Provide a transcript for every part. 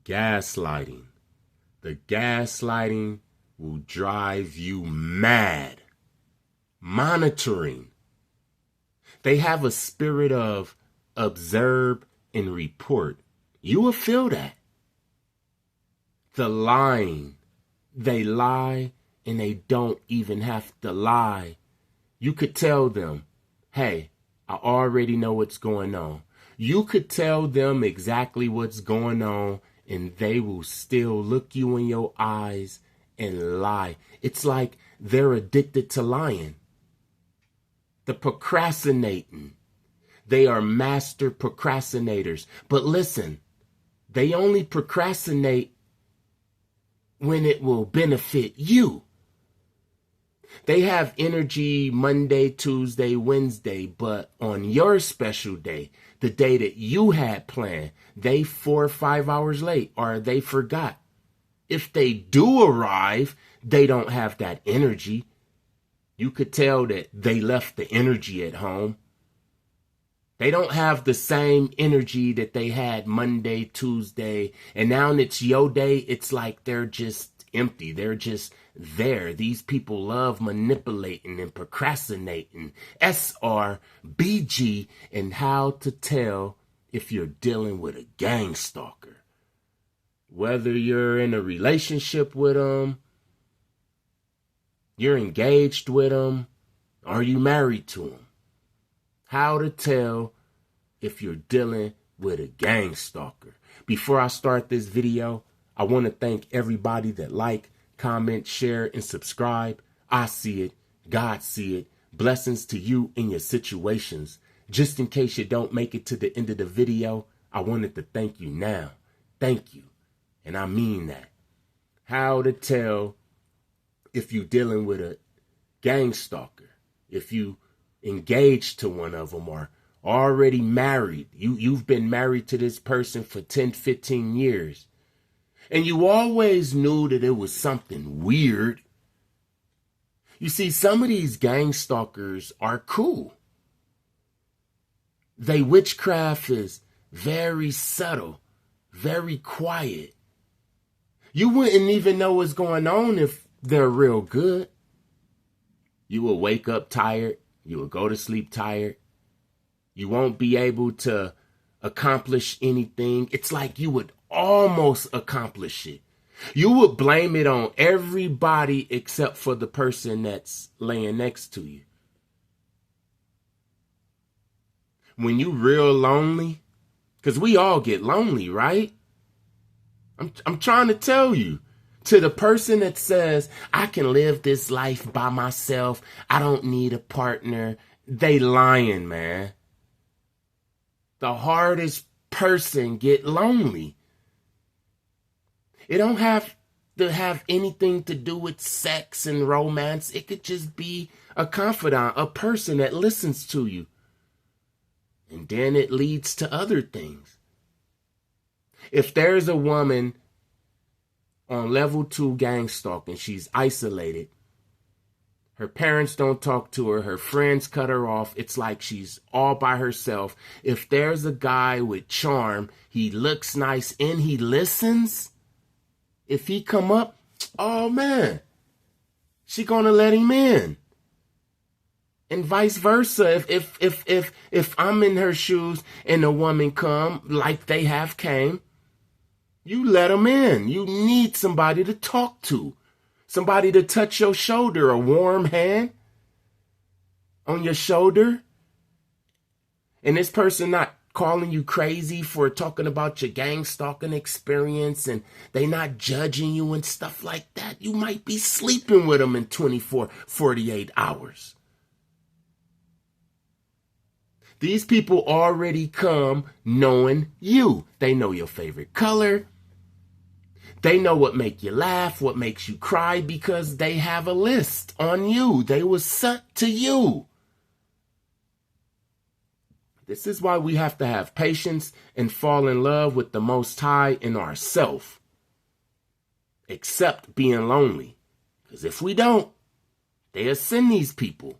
Gaslighting. The gaslighting will drive you mad. Monitoring. They have a spirit of observe and report. You will feel that. The lying. They lie and they don't even have to lie. You could tell them, hey, I already know what's going on. You could tell them exactly what's going on and they will still look you in your eyes and lie. It's like they're addicted to lying. The procrastinating. They are master procrastinators. But listen, they only procrastinate when it will benefit you. They have energy Monday, Tuesday, Wednesday, but on your special day, the day that you had planned, they 4 or 5 hours late or they forgot. If they do arrive, they don't have that energy. You could tell that they left the energy at home. They don't have the same energy that they had Monday, Tuesday, and now it's your day. It's like they're just empty. They're just there. These people love manipulating and procrastinating. SR&BG, and how to tell if you're dealing with a gangstalker. Whether you're in a relationship with them, you're engaged with them, or you married to them. How to tell if you're dealing with a gangstalker. Before I start this video, I want to thank everybody that like, comment, share, and subscribe. I see it. God see it. Blessings to you in your situations. Just in case you don't make it to the end of the video, I wanted to thank you now. Thank you. And I mean that. How to tell if you're dealing with a gangstalker. If you engaged to one of them or already married. You've been married to this person for 10, 15 years. And you always knew that it was something weird. You see, some of these gangstalkers are cool. They witchcraft is very subtle, very quiet. You wouldn't even know what's going on if they're real good. You will wake up tired. You will go to sleep tired. You won't be able to accomplish anything. It's like you would almost accomplish it. You would blame it on everybody except for the person that's laying next to you. When you real lonely, because we all get lonely, right? I'm trying to tell you, to the person that says, I can live this life by myself, I don't need a partner, they lying, man. The hardest person get lonely. It don't have to have anything to do with sex and romance. It could just be a confidant, a person that listens to you. And then it leads to other things. If there's a woman on level 2 gangstalking, she's isolated. Her parents don't talk to her. Her friends cut her off. It's like she's all by herself. If there's a guy with charm, he looks nice and he listens. If he come up, oh man, she gonna let him in. And vice versa. If I'm in her shoes and a woman come like they have came, you let them in. You need somebody to talk to. Somebody to touch your shoulder, a warm hand on your shoulder. And this person not calling you crazy for talking about your gang stalking experience and they not judging you and stuff like that. You might be sleeping with them in 24, 48 hours. These people already come knowing you. They know your favorite color. They know what make you laugh, what makes you cry, because they have a list on you. They were sent to you. This is why we have to have patience and fall in love with the Most High and ourselves. Except being lonely. Because if we don't, they'll send these people.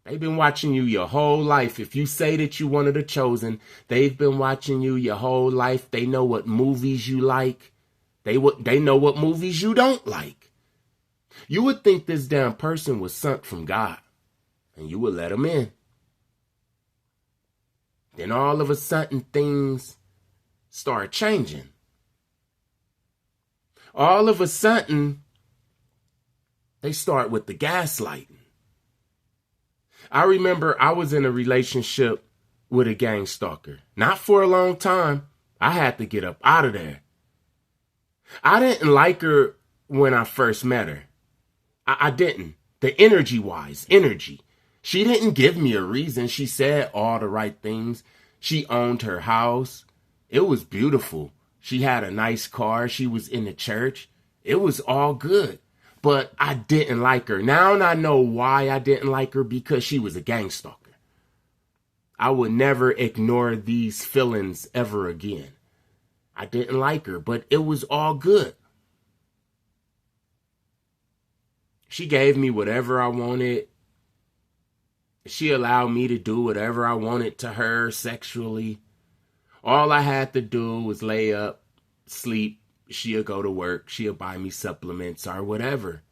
They've been watching you your whole life. If you say that you one of the chosen, they've been watching you your whole life. They know what movies you like. They know what movies you don't like. You would think this damn person was sent from God, and you would let them in. Then all of a sudden, things start changing. All of a sudden, they start with the gaslighting. I remember I was in a relationship with a gangstalker. Not for a long time. I had to get up out of there. I didn't like her when I first met her. I didn't. The energy. She didn't give me a reason. She said all the right things. She owned her house. It was beautiful. She had a nice car. She was in the church. It was all good. But I didn't like her. Now I know why I didn't like her, because she was a gangstalker. I would never ignore these feelings ever again. I didn't like her, but it was all good. She gave me whatever I wanted. She allowed me to do whatever I wanted to her sexually. All I had to do was lay up, sleep. She'll go to work. She'll buy me supplements or whatever.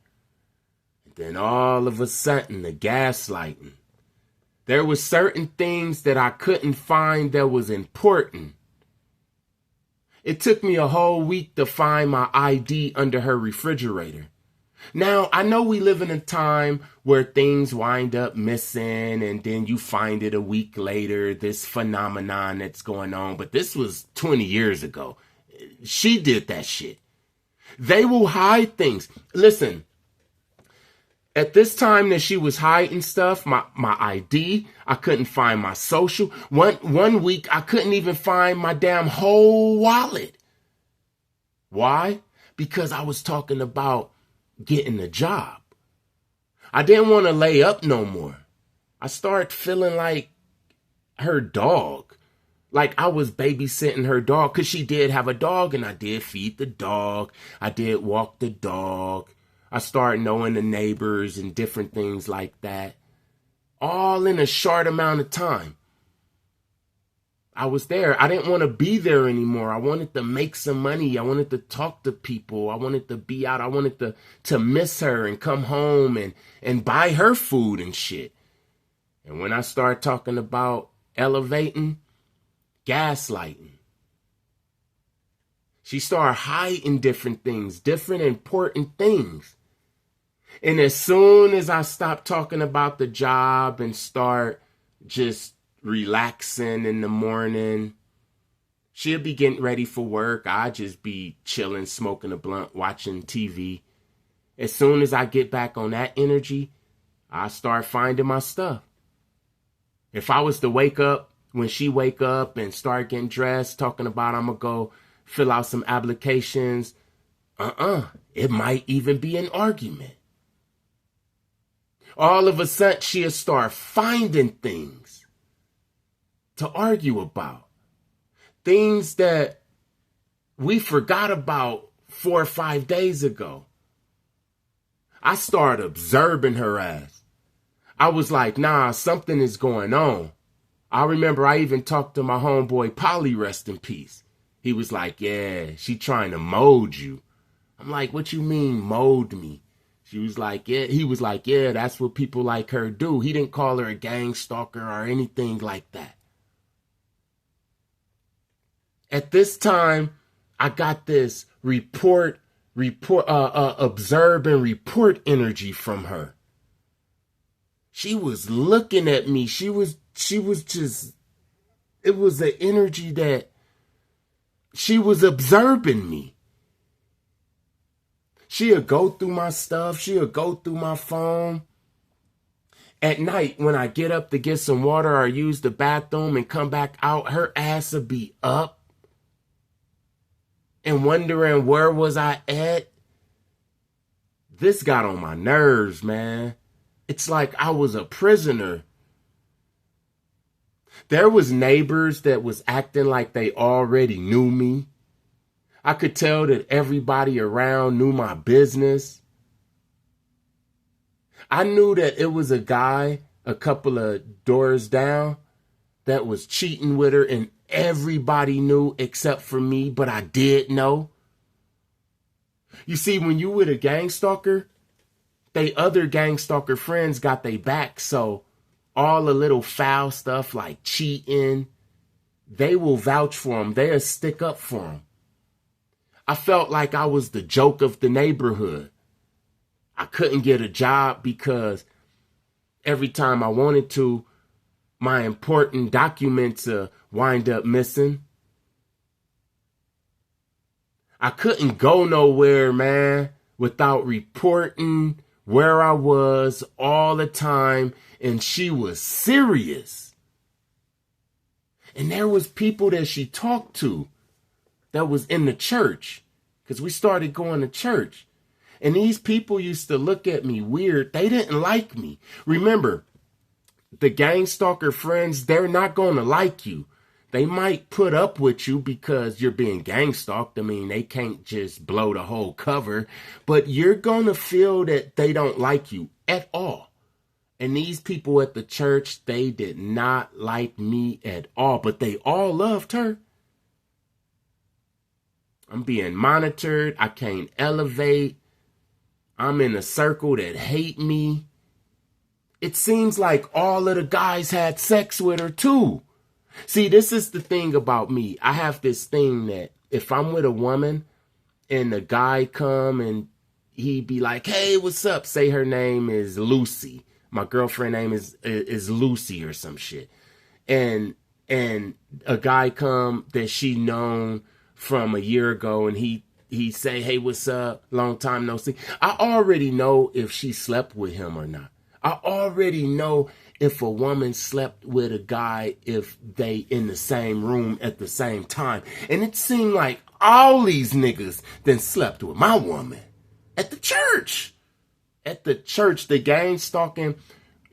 And then all of a sudden, the gaslighting. There were certain things that I couldn't find that was important. It took me a whole week to find my ID under her refrigerator. Now, I know we live in a time where things wind up missing and then you find it a week later, this phenomenon that's going on. But this was 20 years ago. She did that shit. They will hide things. Listen, at this time that she was hiding stuff, my ID, I couldn't find my social. One week, I couldn't even find my damn whole wallet. Why? Because I was talking about getting a job. I didn't want to lay up no more. I started feeling like her dog. Like I was babysitting her dog, because she did have a dog, and I did feed the dog. I did walk the dog. I started knowing the neighbors and different things like that. All in a short amount of time. I was there. I didn't want to be there anymore. I wanted to make some money. I wanted to talk to people. I wanted to be out. I wanted to miss her and come home and buy her food and shit. And when I started talking about elevating, gaslighting, she started hiding different things, different important things. And as soon as I stopped talking about the job and start just relaxing in the morning, she'll be getting ready for work. I'd just be chilling, smoking a blunt, watching TV. As soon as I get back on that energy, I start finding my stuff. If I was to wake up when she wake up and start getting dressed, talking about I'm going to go fill out some applications, it might even be an argument. All of a sudden, she'll start finding things to argue about. Things that we forgot about 4 or 5 days ago. I started observing her ass. I was like, nah, something is going on. I remember I even talked to my homeboy Polly, rest in peace. He was like, yeah, she trying to mold you. I'm like, what you mean mold me? She was like, yeah. He was like, yeah, that's what people like her do. He didn't call her a gangstalker or anything like that. At this time, I got this observe and report energy from her. She was looking at me. She was just, it was an energy that she was observing me. She'll go through my stuff. She'll go through my phone. At night, when I get up to get some water or use the bathroom and come back out, her ass will be up and wondering where was I at. This got on my nerves, man. It's like I was a prisoner. There was neighbors that was acting like they already knew me. I could tell that everybody around knew my business. I knew that it was a guy a couple of doors down that was cheating with her, and everybody knew except for me, but I did know. You see, when you with a gang stalker, they other gang stalker friends got they back, so all the little foul stuff like cheating, they will vouch for them. They'll stick up for them. I felt like I was the joke of the neighborhood. I couldn't get a job because every time I wanted to, my important documents wind up missing. I couldn't go nowhere, man, without reporting where I was all the time, and she was serious. And there was people that she talked to that was in the church, because we started going to church. And these people used to look at me weird. They didn't like me. Remember, the gang stalker friends, they're not going to like you. They might put up with you because you're being gang stalked. I mean, they can't just blow the whole cover. But you're going to feel that they don't like you at all. And these people at the church, they did not like me at all. But they all loved her. I'm being monitored. I can't elevate. I'm in a circle that hate me. It seems like all of the guys had sex with her too. See, this is the thing about me. I have this thing that if I'm with a woman and the guy come and he be like, hey, what's up? Say her name is Lucy. My girlfriend name is Lucy or some shit. And a guy come that she known from a year ago and he say, hey, what's up? Long time no see. I already know if she slept with him or not. I already know if a woman slept with a guy if they in the same room at the same time. And it seemed like all these niggas then slept with my woman at the church. At the church, the gang stalking,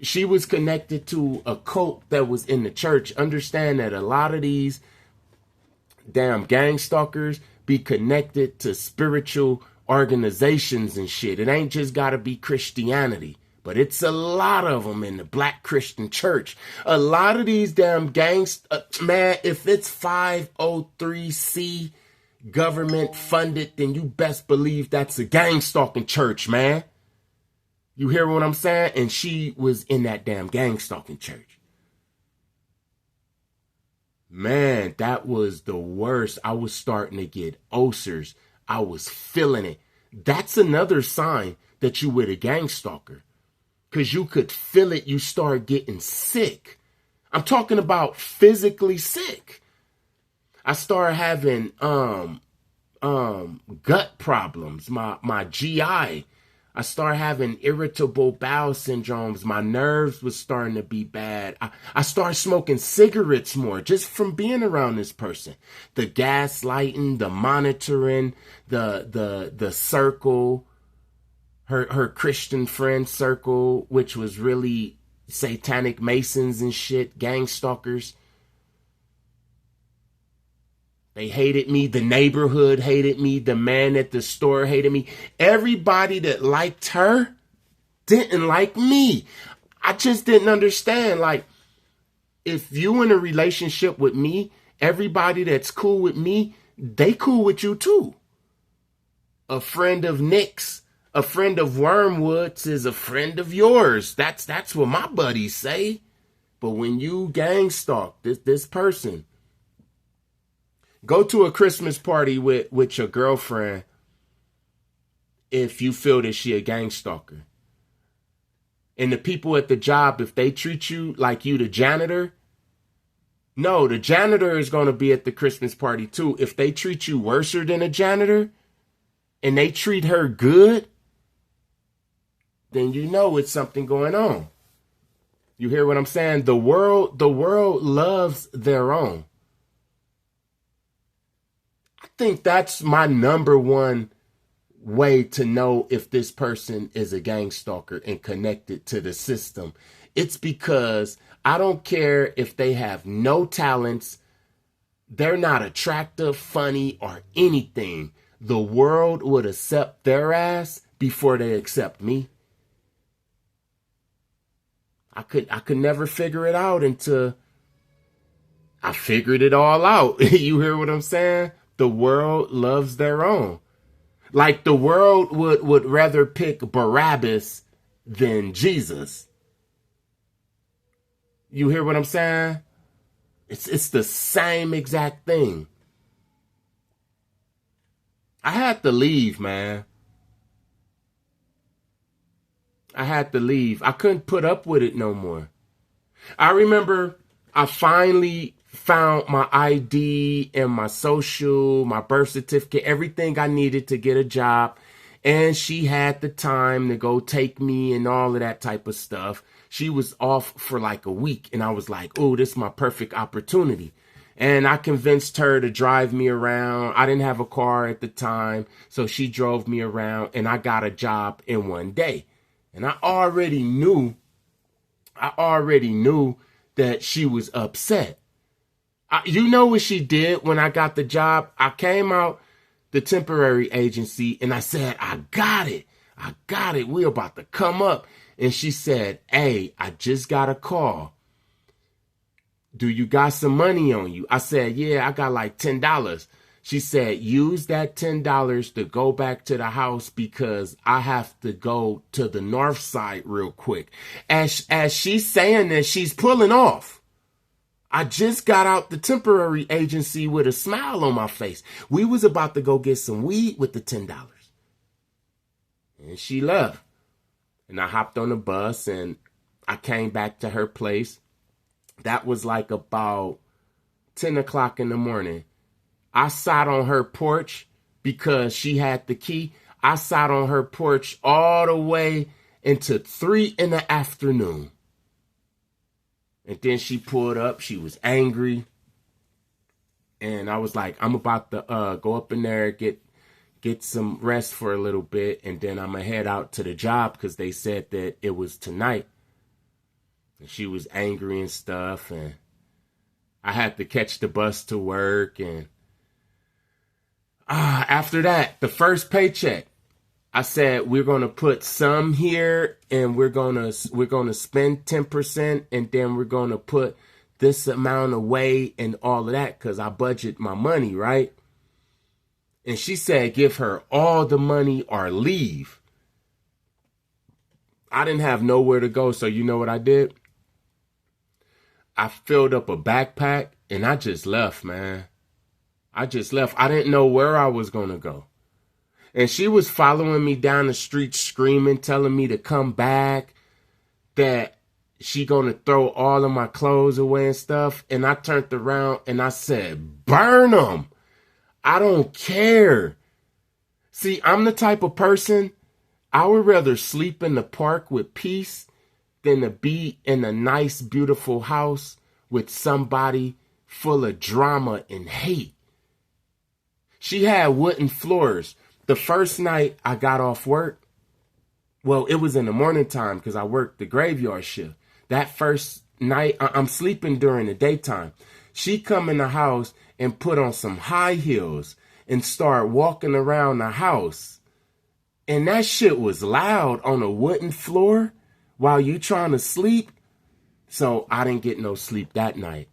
she was connected to a cult that was in the church. Understand that a lot of these damn gang stalkers be connected to spiritual organizations and shit. It ain't just gotta be Christianity. But it's a lot of them in the Black Christian church. A lot of these damn gangs, man, if it's 503c government funded, then you best believe that's a gang stalking church, man. You hear what I'm saying? And she was in that damn gang stalking church. Man, that was the worst. I was starting to get ulcers. I was feeling it. That's another sign that you with a gang stalker. Because you could feel it, you start getting sick. I'm talking about physically sick. I started having gut problems, my GI. I started having irritable bowel syndromes. My nerves was starting to be bad. I started smoking cigarettes more just from being around this person. The gaslighting, the monitoring, the circle. Her Christian friend circle, which was really satanic masons and shit, gang stalkers. They hated me. The neighborhood hated me. The man at the store hated me. Everybody that liked her didn't like me. I just didn't understand. Like, if you in a relationship with me, everybody that's cool with me, they cool with you too. A friend of Nick's, a friend of Wormwood's is a friend of yours. That's what my buddies say. But when you gang stalk this person, go to a Christmas party with your girlfriend if you feel that she a gang stalker. And the people at the job, if they treat you like you the janitor, no, the janitor is going to be at the Christmas party too. If they treat you worse than a janitor and they treat her good, then you know it's something going on. You hear what I'm saying? The world loves their own. I think that's my number one way to know if this person is a gang stalker and connected to the system. It's because I don't care if they have no talents, they're not attractive, funny, or anything. The world would accept their ass before they accept me. I could never figure it out until I figured it all out. You hear what I'm saying? The world loves their own. Like the world would rather pick Barabbas than Jesus. You hear what I'm saying? It's the same exact thing. I had to leave, man. I had to leave. I couldn't put up with it no more. I remember I finally found my ID and my social, my birth certificate, everything I needed to get a job. And she had the time to go take me and all of that type of stuff. She was off for like a week. And I was like, oh, this is my perfect opportunity. And I convinced her to drive me around. I didn't have a car at the time. So she drove me around and I got a job in one day. And I already knew that she was upset. You know what she did when I got the job? I came out the temporary agency and I said, I got it. We're about to come up. And she said, hey, I just got a call. Do you got some money on you? I said, yeah, I got like $10. She said, use that $10 to go back to the house because I have to go to the north side real quick. As she's saying this, she's pulling off. I just got out the temporary agency with a smile on my face. We was about to go get some weed with the $10. And she left. And I hopped on the bus and I came back to her place. That was like about 10 o'clock in the morning. I sat on her porch because she had the key. I sat on her porch all the way into 3 in the afternoon. And then she pulled up. She was angry. And I was like, I'm about to go up in there, get some rest for a little bit. And then I'm going to head out to the job because they said that it was tonight. And she was angry and stuff. And I had to catch the bus to work. And after that, the first paycheck, I said, we're going to put some here and we're going to spend 10% and then we're going to put this amount away and all of that because I budget my money, right? And she said, give her all the money or leave. I didn't have nowhere to go. So you know what I did? I filled up a backpack and I just left, man. I just left. I didn't know where I was going to go. And she was following me down the street screaming, telling me to come back, that she going to throw all of my clothes away and stuff. And I turned around and I said, burn them. I don't care. See, I'm the type of person, I would rather sleep in the park with peace than to be in a nice, beautiful house with somebody full of drama and hate. She had wooden floors. The first night I got off work, well, it was in the morning time because I worked the graveyard shift. That first night, I'm sleeping during the daytime. She come in the house and put on some high heels and start walking around the house. And that shit was loud on a wooden floor while you trying to sleep. So I didn't get no sleep that night.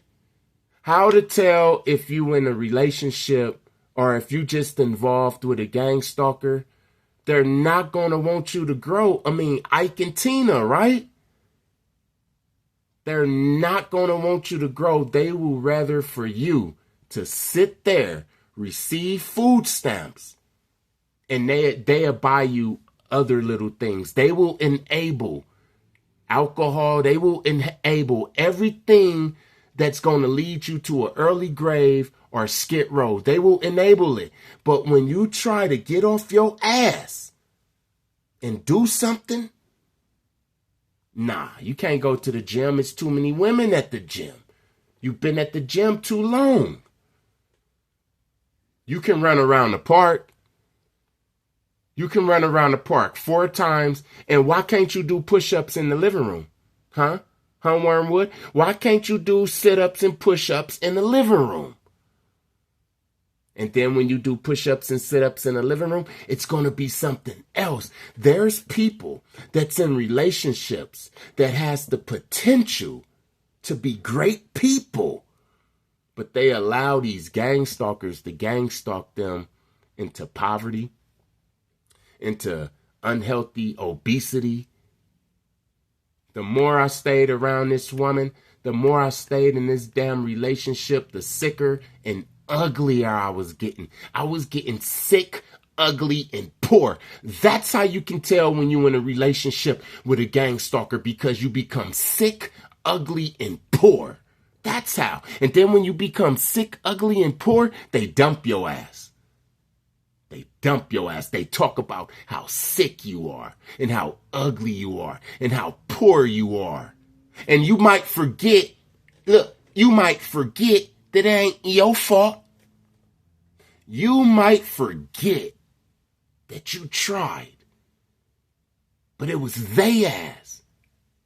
How to tell if you in a relationship or if you just involved with a gangstalker? They're not going to want you to grow. I mean, Ike and Tina, right? They're not going to want you to grow. They will rather for you to sit there, receive food stamps, and they'll buy you other little things. They will enable alcohol. They will enable everything that's going to lead you to an early grave or skid row. They will enable it. But when you try to get off your ass and do something, nah, you can't go to the gym. It's too many women at the gym. You've been at the gym too long. You can run around the park. You can run around the park 4 times. And why can't you do push-ups in the living room? Huh, Wormwood? Why can't you do sit-ups and push-ups in the living room? And then when you do push-ups and sit-ups in the living room, it's going to be something else. There's people that's in relationships that has the potential to be great people, but they allow these gang stalkers to gang stalk them into poverty, into unhealthy obesity. The more I stayed around this woman, the more I stayed in this damn relationship, the sicker and uglier I was getting. I was getting sick, ugly, and poor. That's how you can tell when you're in a relationship with a gang stalker, because you become sick, ugly, and poor. That's how. And then when you become sick, ugly, and poor, they dump your ass. They dump your ass. They talk about how sick you are and how ugly you are and how poor you are. And you might forget, look, you might forget that it ain't your fault. You might forget that you tried, but it was they ass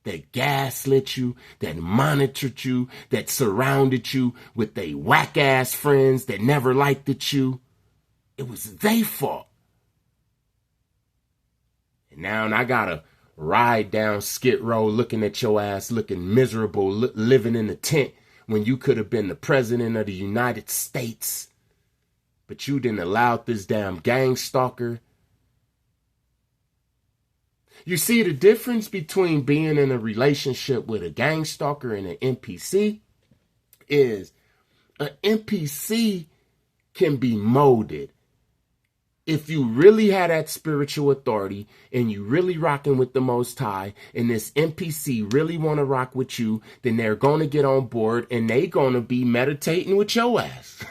that gaslit you, that monitored you, that surrounded you with they whack ass friends that never liked it you. It was their fault. And now I gotta ride down Skid Row looking at your ass, looking miserable, living in a tent when you could have been the president of the United States. But you didn't allow this damn gang stalker. You see, the difference between being in a relationship with a gang stalker and an NPC is an NPC can be molded. If you really had that spiritual authority and you really rocking with the Most High and this NPC really want to rock with you, then they're going to get on board and they going to be meditating with your ass.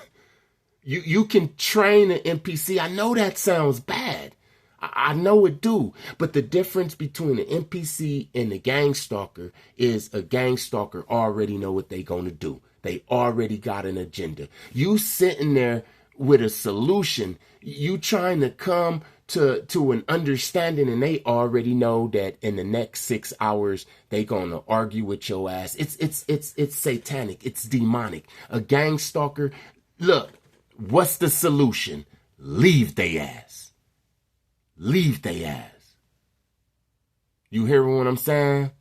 You can train an NPC. I know that sounds bad. I know it do. But the difference between an NPC and a gang stalker is a gang stalker already know what they going to do. They already got an agenda. You sitting there with a solution, you trying to come to an understanding, and they already know that in the next 6 hours they gonna argue with your ass. It's satanic. It's demonic. A gang stalker, look, what's the solution? Leave they ass. Leave they ass. You hear what I'm saying?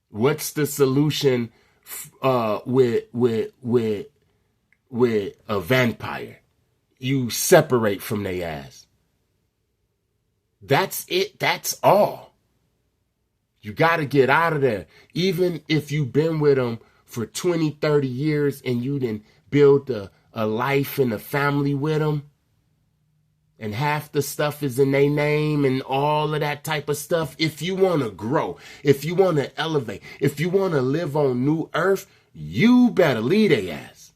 What's the solution with a vampire? You separate from their ass. That's it. That's all. You got to get out of there. Even if you've been with them for 20, 30 years and you didn't build a life and a family with them, and half the stuff is in their name and all of that type of stuff. If you want to grow, if you want to elevate, if you want to live on new earth, you better lead their ass.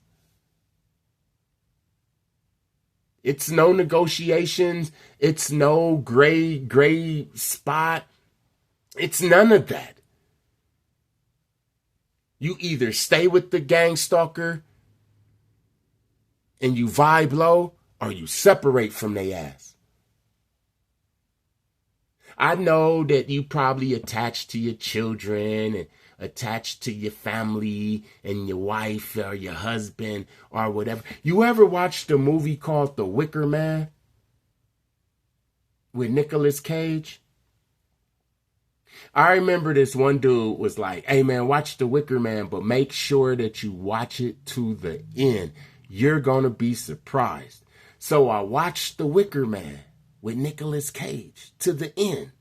It's no negotiations. It's no gray spot. It's none of that. You either stay with the gang stalker and you vibe low, or you separate from their ass. I know that you probably attached to your children and attached to your family and your wife or your husband or whatever. You ever watched a movie called The Wicker Man with Nicolas Cage? I remember this one dude was like, hey man, watch The Wicker Man, but make sure that you watch it to the end. You're going to be surprised. So I watched The Wicker Man with Nicolas Cage to the end.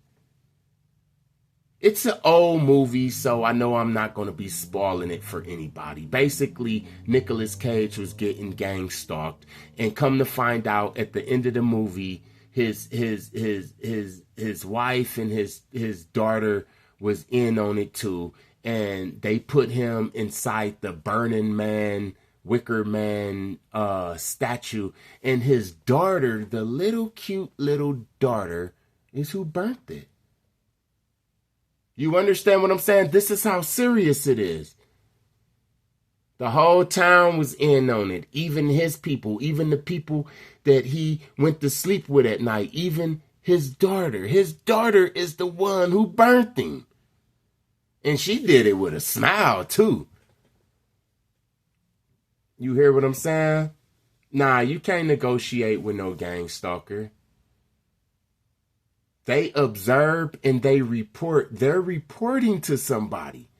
It's an old movie, so I know I'm not going to be spoiling it for anybody. Basically, Nicolas Cage was getting gang stalked, and come to find out at the end of the movie, his wife and his daughter was in on it too, and they put him inside the Burning Man, Wicker Man statue, and his daughter, the little cute little daughter, is who burnt it. You understand what I'm saying? This is how serious it is. The whole town was in on it. Even his people, even the people that he went to sleep with at night, even his daughter. His daughter is the one who burnt him. And she did it with a smile too. You hear what I'm saying? Nah, you can't negotiate with no gang stalker. They observe and they report. They're reporting to somebody.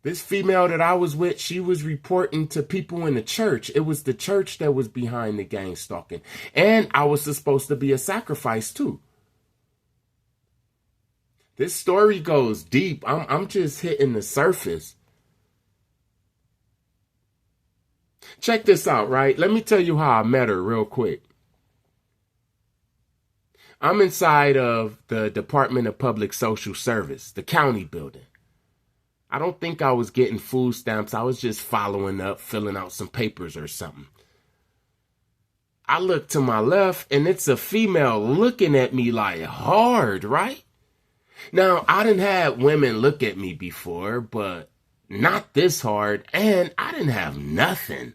This female that I was with, she was reporting to people in the church. It was the church that was behind the gang stalking. And I was supposed to be a sacrifice too. This story goes deep. I'm just hitting the surface. Check this out, right? Let me tell you how I met her real quick. I'm inside of the Department of Public Social Service, the county building. I don't think I was getting food stamps. I was just following up, filling out some papers or something. I look to my left and it's a female looking at me like hard, right? Now, I didn't have women look at me before, but not this hard, and I didn't have nothing.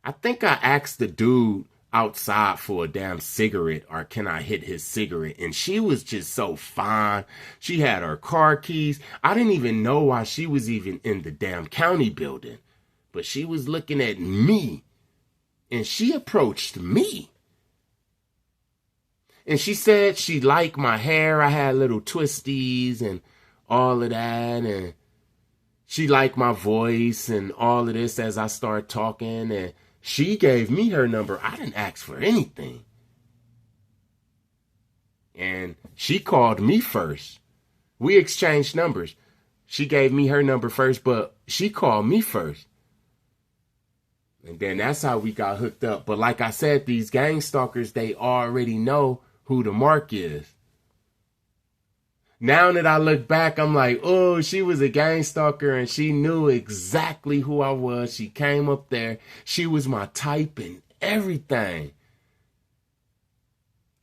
I think I asked the dude outside for a damn cigarette, or can I hit his cigarette? And she was just so fine. She had her car keys. I didn't even know why she was even in the damn county building, but she was looking at me, and she approached me. And she said she liked my hair. I had little twisties and all of that. And she liked my voice and all of this as I started talking. And she gave me her number. I didn't ask for anything. And she called me first. We exchanged numbers. She gave me her number first, but she called me first. And then that's how we got hooked up. But like I said, these gang stalkers, they already know who the mark is. Now that I look back, I'm like, oh, she was a gang stalker and she knew exactly who I was. She came up there. She was my type and everything.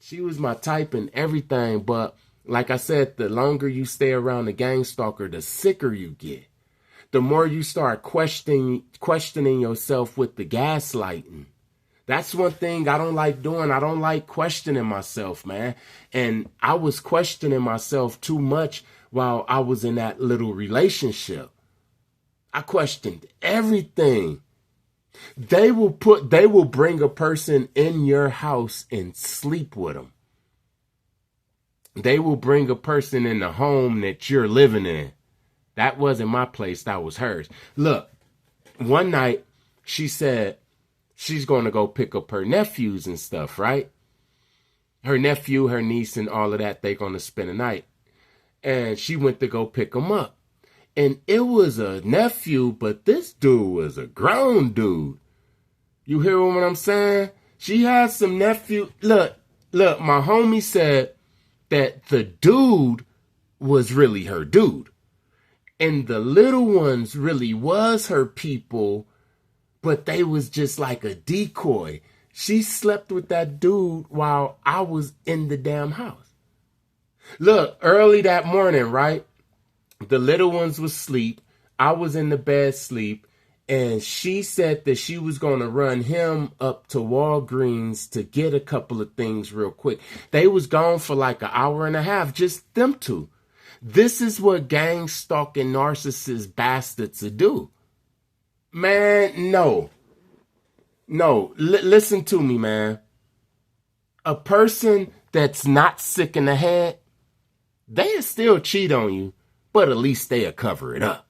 She was my type and everything. But like I said, the longer you stay around the gang stalker, the sicker you get. The more you start questioning yourself with the gaslighting. That's one thing I don't like doing. I don't like questioning myself, man. And I was questioning myself too much while I was in that little relationship. I questioned everything. They will bring a person in your house and sleep with them. They will bring a person in the home that you're living in. That wasn't my place. That was hers. Look, one night she said, she's going to go pick up her nephews and stuff, right? Her nephew, her niece, and all of that, they're going to spend a night. And she went to go pick them up. And it was a nephew, but this dude was a grown dude. You hear what I'm saying? She had some nephew. Look, my homie said that the dude was really her dude. And the little ones really was her people, but they was just like a decoy. She slept with that dude while I was in the damn house. Look, early that morning, right? The little ones was asleep. I was in the bed sleep. And she said that she was going to run him up to Walgreens to get a couple of things real quick. They was gone for like an hour and a half, just them two. This is what gang stalking narcissist bastards do. Man, no. Listen to me, man. A person that's not sick in the head, they'll still cheat on you, but at least they'll cover it up.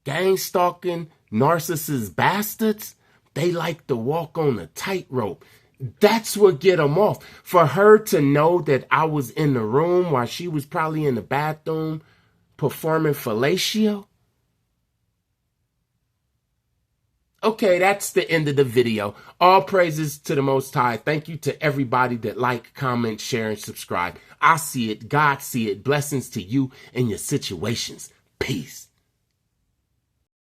Gang stalking narcissist bastards, they like to walk on a tightrope. That's what get them off. For her to know that I was in the room while she was probably in the bathroom performing fellatio. Okay, that's the end of the video. All praises to the Most High. Thank you to everybody that like, comment, share, and subscribe. I see it. God see it. Blessings to you and your situations. Peace.